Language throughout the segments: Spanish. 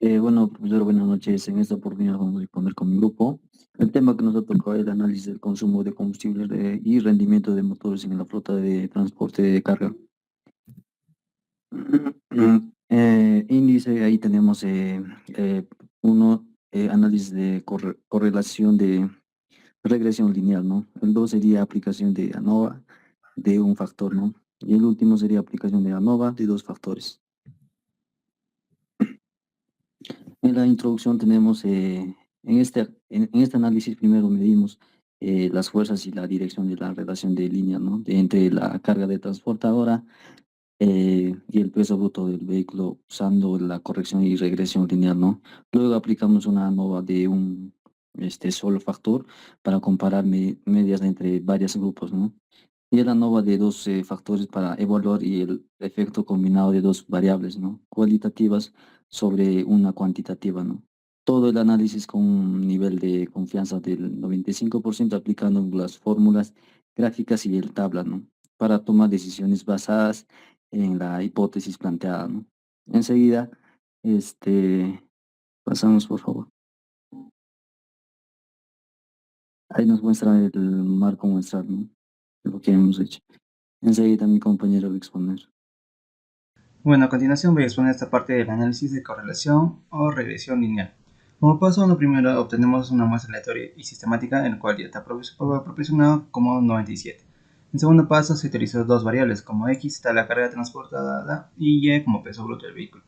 Bueno, profesor, buenas noches. En esta oportunidad vamos a exponer con mi grupo. El tema que nos ha tocado es el análisis del consumo de combustibles y rendimiento de motores en la flota de transporte de carga. Índice, ahí tenemos uno, análisis de correlación de regresión lineal, ¿no? El dos sería aplicación de ANOVA de un factor, ¿no? Y el último sería aplicación de ANOVA de dos factores. En la introducción tenemos, en este análisis primero medimos las fuerzas y la dirección de la relación de línea, ¿no? Entre la carga de transportadora y el peso bruto del vehículo usando la corrección y regresión lineal, ¿no? Luego aplicamos una ANOVA de un solo factor para comparar medias entre varios grupos, ¿no? Y el ANOVA de dos factores para evaluar y el efecto combinado de dos variables, ¿no? Cualitativas sobre una cuantitativa, ¿no? Todo el análisis con un nivel de confianza del 95% aplicando las fórmulas gráficas y el tabla, ¿no? Para tomar decisiones basadas en la hipótesis planteada, ¿no? Enseguida, este, pasamos, por favor. Ahí nos muestra el marco muestral, ¿no? Lo que hemos hecho. Enseguida mi compañero va a exponer. Bueno, a continuación voy a exponer esta parte del análisis de correlación o regresión lineal. Como paso uno, primero obtenemos una muestra aleatoria y sistemática en la cual ya está proporcionado como 97. En segundo paso se utilizó dos variables, como x está la carga transportada y y como peso bruto del vehículo.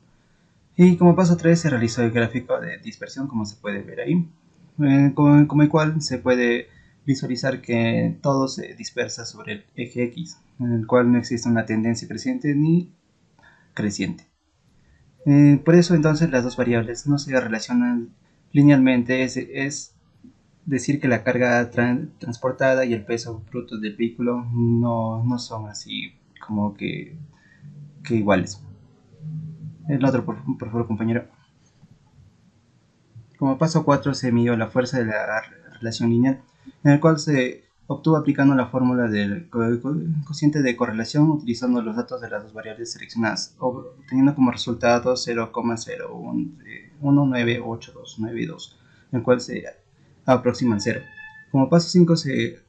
Y como paso 3 se realizó el gráfico de dispersión, como se puede ver ahí, como igual se puede visualizar que todo se dispersa sobre el eje X, en el cual no existe una tendencia creciente ni creciente. Por eso entonces las dos variables no se relacionan linealmente, es decir que la carga transportada y el peso bruto del vehículo no son así como que iguales. El otro, por favor, compañero. Como paso 4 se midió la fuerza de la relación lineal, en el cual se obtuvo aplicando la fórmula del cociente de correlación utilizando los datos de las dos variables seleccionadas, obteniendo como resultado 0,01198292, en el cual se aproxima al cero. Como paso 5 se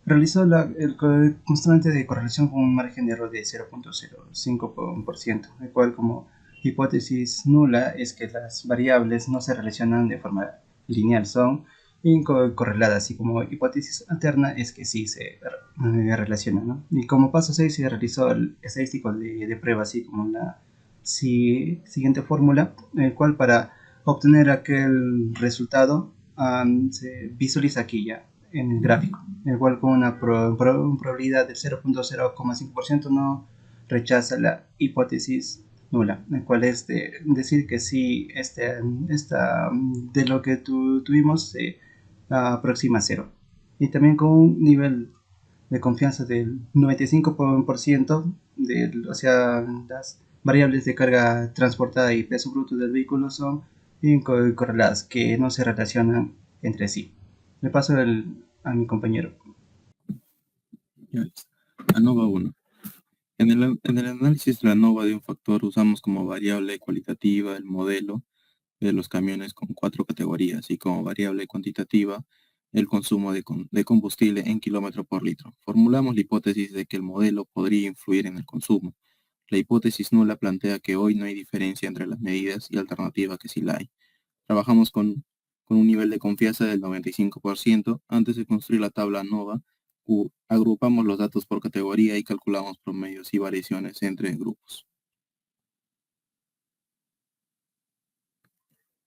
realizó el constante de correlación con un margen de error de 0,05%, el cual como hipótesis nula es que las variables no se relacionan de forma lineal, son incorreladas, y como hipótesis alterna es que sí se relacionan, ¿no? Y como paso 6 se realizó el estadístico de prueba, así como la siguiente fórmula, el cual para obtener aquel resultado se visualiza aquí ya en el gráfico, el cual con una probabilidad del 0,05% no rechaza la hipótesis nula, el cual es decir que sí, de lo que tuvimos se aproxima a cero. Y también con un nivel de confianza del 95%, o sea, las variables de carga transportada y peso bruto del vehículo son incorreladas, que no se relacionan entre sí. Le paso a mi compañero. Ya está. ANOVA 1. En el análisis de la ANOVA de un factor usamos como variable cualitativa el modelo de los camiones con 4 categorías y como variable cuantitativa el consumo de combustible en kilómetro por litro. Formulamos la hipótesis de que el modelo podría influir en el consumo. La hipótesis nula plantea que hoy no hay diferencia entre las medidas y alternativa que sí la hay. Trabajamos con un nivel de confianza del 95%. Antes de construir la tabla ANOVA, agrupamos los datos por categoría y calculamos promedios y variaciones entre grupos.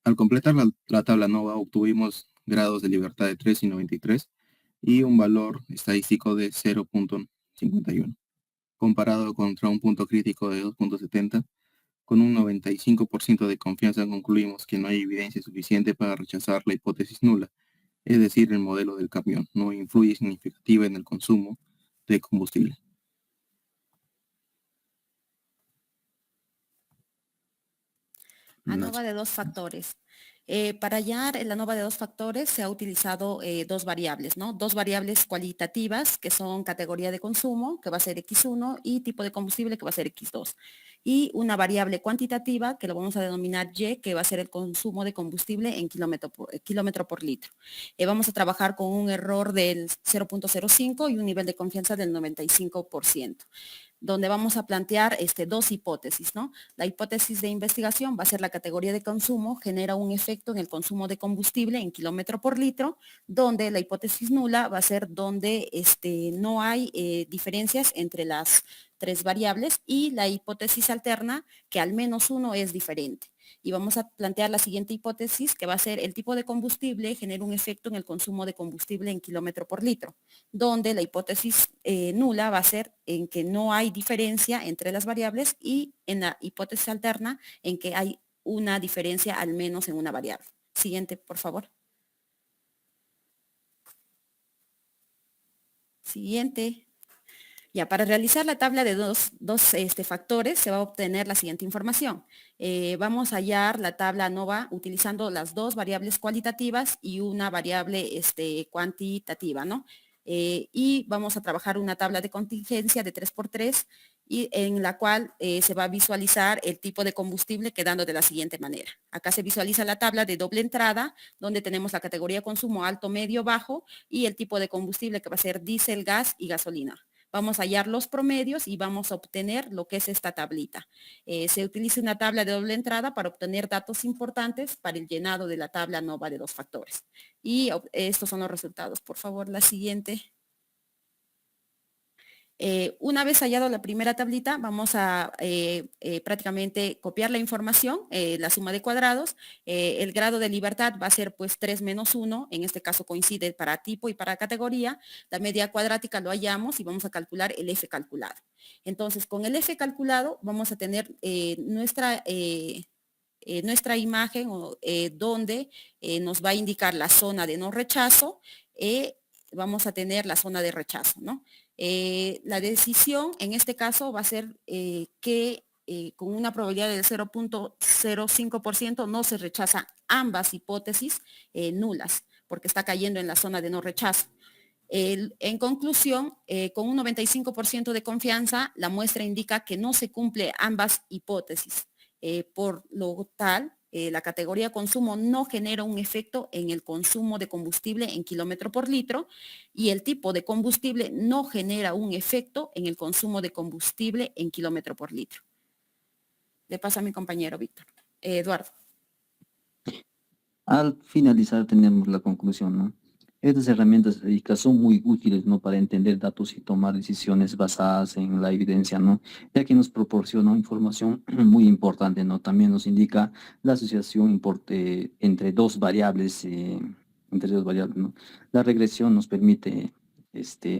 Al completar la tabla ANOVA obtuvimos grados de libertad de 3 y 93 y un valor estadístico de 0,51. Comparado contra un punto crítico de 2,70, con un 95% de confianza concluimos que no hay evidencia suficiente para rechazar la hipótesis nula, es decir, el modelo del camión no influye significativa en el consumo de combustible. ANOVA de dos factores. Para hallar la ANOVA de dos factores se ha utilizado dos variables, ¿no? Dos variables cualitativas que son categoría de consumo, que va a ser X1, y tipo de combustible, que va a ser X2. Y una variable cuantitativa, que lo vamos a denominar Y, que va a ser el consumo de combustible en kilómetro por litro. Vamos a trabajar con un error del 0.05 y un nivel de confianza del 95%. Donde vamos a plantear dos hipótesis, ¿no? La hipótesis de investigación va a ser la categoría de consumo, genera un efecto en el consumo de combustible en kilómetro por litro, donde la hipótesis nula va a ser donde no hay diferencias entre las tres variables, y la hipótesis alterna, que al menos uno es diferente. Y vamos a plantear la siguiente hipótesis, que va a ser el tipo de combustible genera un efecto en el consumo de combustible en kilómetro por litro, donde la hipótesis nula va a ser en que no hay diferencia entre las variables, y en la hipótesis alterna en que hay una diferencia al menos en una variable. Siguiente, por favor. Siguiente. Ya, para realizar la tabla de dos factores se va a obtener la siguiente información. Vamos a hallar la tabla ANOVA utilizando las dos variables cualitativas y una variable cuantitativa, ¿no? Y vamos a trabajar una tabla de contingencia de 3×3, y en la cual se va a visualizar el tipo de combustible quedando de la siguiente manera. Acá se visualiza la tabla de doble entrada, donde tenemos la categoría consumo alto, medio, bajo, y el tipo de combustible, que va a ser diésel, gas y gasolina. Vamos a hallar los promedios y vamos a obtener lo que es esta tablita. Se utiliza una tabla de doble entrada para obtener datos importantes para el llenado de la tabla ANOVA de dos factores. Y estos son los resultados. Por favor, la siguiente. Una vez hallado la primera tablita, vamos a prácticamente copiar la información, la suma de cuadrados. El grado de libertad va a ser pues 3 menos 1, en este caso coincide para tipo y para categoría. La media cuadrática lo hallamos y vamos a calcular el F calculado. Entonces, con el F calculado vamos a tener nuestra imagen donde nos va a indicar la zona de no rechazo. Vamos a tener la zona de rechazo, ¿no? La decisión en este caso va a ser que con una probabilidad del 0.05% no se rechaza ambas hipótesis nulas, porque está cayendo en la zona de no rechazo. En conclusión, con un 95% de confianza, la muestra indica que no se cumple ambas hipótesis. Por lo tal, la categoría consumo no genera un efecto en el consumo de combustible en kilómetro por litro, y el tipo de combustible no genera un efecto en el consumo de combustible en kilómetro por litro. Le paso a mi compañero Víctor. Eduardo. Al finalizar tenemos la conclusión, ¿no? Estas herramientas estadísticas son muy útiles, ¿no?, para entender datos y tomar decisiones basadas en la evidencia, ¿no?, ya que nos proporciona información muy importante, ¿no? También nos indica la asociación entre dos variables, ¿no? La regresión nos permite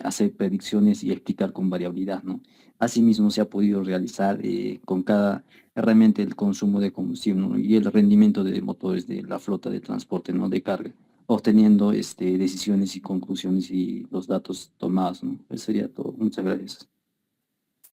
hacer predicciones y explicar con variabilidad, ¿no? Asimismo, se ha podido realizar con cada herramienta el consumo de combustible, ¿no?, y el rendimiento de motores de la flota de transporte, ¿no?, de carga, obteniendo decisiones y conclusiones y los datos tomados, ¿no? Eso sería todo. Muchas gracias.